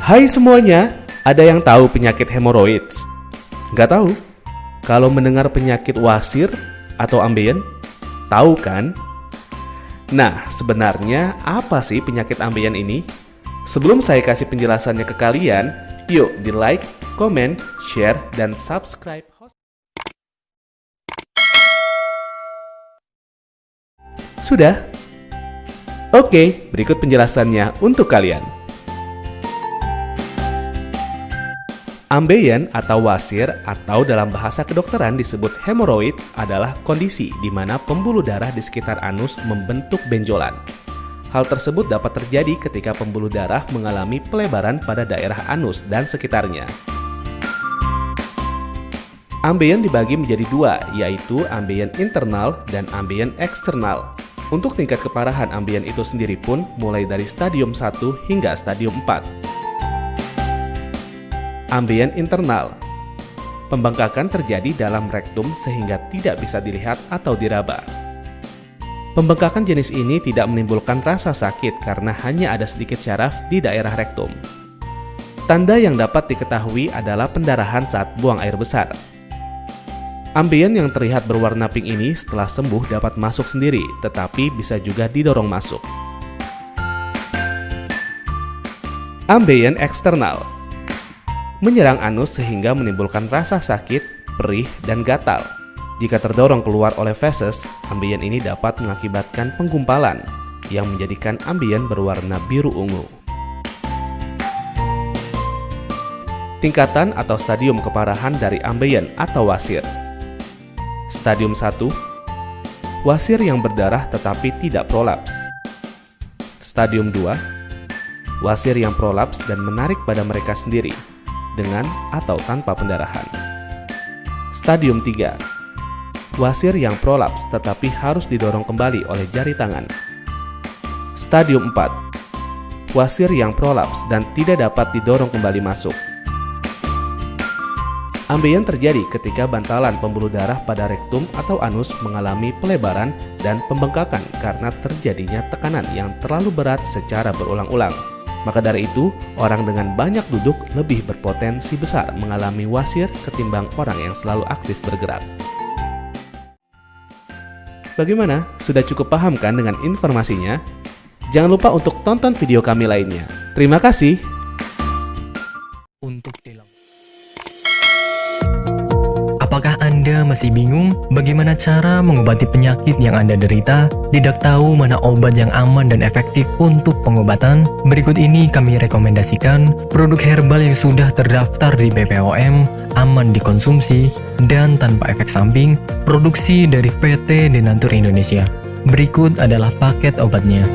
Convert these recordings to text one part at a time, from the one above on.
Hai semuanya, ada yang tahu penyakit hemoroids? Nggak tahu? Kalau mendengar penyakit wasir atau ambeien, tahu kan? Nah, sebenarnya apa sih penyakit ambeien ini? Sebelum saya kasih penjelasannya ke kalian, yuk di like, komen, share, dan subscribe. Sudah? Oke, berikut penjelasannya untuk kalian. Ambeien atau wasir atau dalam bahasa kedokteran disebut hemoroid adalah kondisi di mana pembuluh darah di sekitar anus membentuk benjolan. Hal tersebut dapat terjadi ketika pembuluh darah mengalami pelebaran pada daerah anus dan sekitarnya. Ambeien dibagi menjadi dua, yaitu ambeien internal dan ambeien eksternal. Untuk tingkat keparahan ambeien itu sendiri pun mulai dari stadium 1 hingga stadium 4. Ambeien internal. Pembengkakan terjadi dalam rektum sehingga tidak bisa dilihat atau diraba. Pembengkakan jenis ini tidak menimbulkan rasa sakit karena hanya ada sedikit syaraf di daerah rektum. Tanda yang dapat diketahui adalah pendarahan saat buang air besar. Ambeien yang terlihat berwarna pink ini setelah sembuh dapat masuk sendiri, tetapi bisa juga didorong masuk. Ambeien eksternal. Menyerang anus sehingga menimbulkan rasa sakit, perih, dan gatal. Jika terdorong keluar oleh feses, ambeien ini dapat mengakibatkan penggumpalan yang menjadikan ambeien berwarna biru ungu. Tingkatan atau stadium keparahan dari ambeien atau wasir. Stadium 1, wasir yang berdarah tetapi tidak prolaps. Stadium 2, wasir yang prolaps dan menarik pada mereka sendiri, dengan atau tanpa pendarahan. Stadium 3, wasir yang prolaps tetapi harus didorong kembali oleh jari tangan. Stadium 4, wasir yang prolaps dan tidak dapat didorong kembali masuk. Ambeien terjadi ketika bantalan pembuluh darah pada rektum atau anus mengalami pelebaran dan pembengkakan karena terjadinya tekanan yang terlalu berat secara berulang-ulang. Maka dari itu, orang dengan banyak duduk lebih berpotensi besar mengalami wasir ketimbang orang yang selalu aktif bergerak. Bagaimana? Sudah cukup paham kan dengan informasinya? Jangan lupa untuk tonton video kami lainnya. Terima kasih. Untuk dilakukan. Apakah Anda masih bingung bagaimana cara mengobati penyakit yang Anda derita? Tidak tahu mana obat yang aman dan efektif untuk pengobatan? Berikut ini kami rekomendasikan produk herbal yang sudah terdaftar di BPOM, aman dikonsumsi, dan tanpa efek samping, produksi dari PT Denatur Indonesia. Berikut adalah paket obatnya.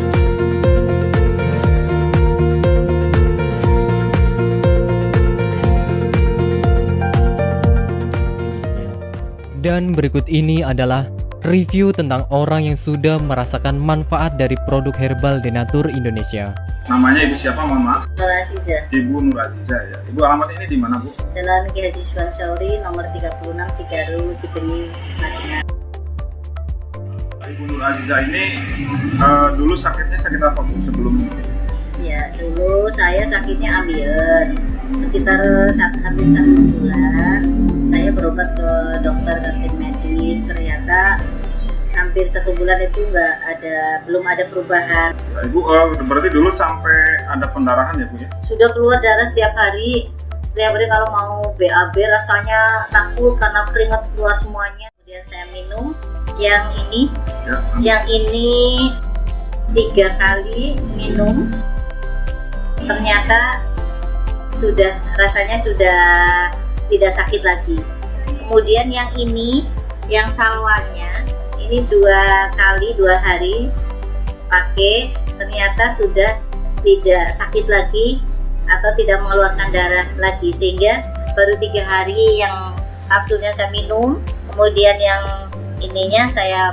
Dan berikut ini adalah review tentang orang yang sudah merasakan manfaat dari produk herbal Denatur Indonesia. Namanya Ibu siapa, mohon maaf? Nur Aziza. Ibu Nur Aziza ya. Ibu alamat ini di mana, Bu? Jalan Ki Haji Suwan Syauri nomor 36 Cigaru, Cibenyi, Madinah. Ibu Nur Aziza ini dulu sakitnya sakit apa, Bu, sebelum ini? Ya, dulu saya sakitnya ambeien. Sekitar hampir 1 bulan saya berobat ke dokter kantin medis, ternyata hampir 1 bulan itu belum ada perubahan. Ibu berarti dulu sampai ada pendarahan ya, Bu ya? Sudah keluar darah setiap hari kalau mau BAB rasanya takut karena keringat keluar semuanya. Kemudian saya minum yang ini, yang ini 3 kali minum, ternyata rasanya sudah tidak sakit lagi. Kemudian yang ini, yang salwanya, ini 2 hari pakai, ternyata sudah tidak sakit lagi atau tidak mengeluarkan darah lagi, sehingga baru 3 hari yang kapsulnya saya minum, kemudian yang ininya saya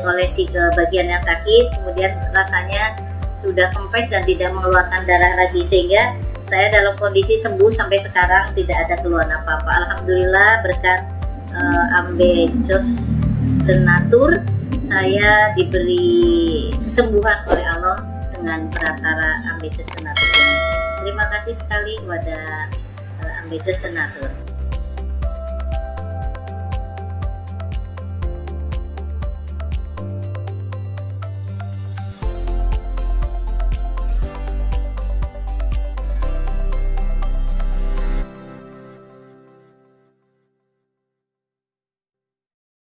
olesi ke bagian yang sakit, kemudian rasanya sudah kempes dan tidak mengeluarkan darah lagi, sehingga saya dalam kondisi sembuh sampai sekarang, tidak ada keluhan apa-apa. Alhamdulillah berkat Ambejos Denatur, saya diberi kesembuhan oleh Allah dengan perantara Ambejos Denatur ini. Terima kasih sekali kepada Ambejos Tenatur.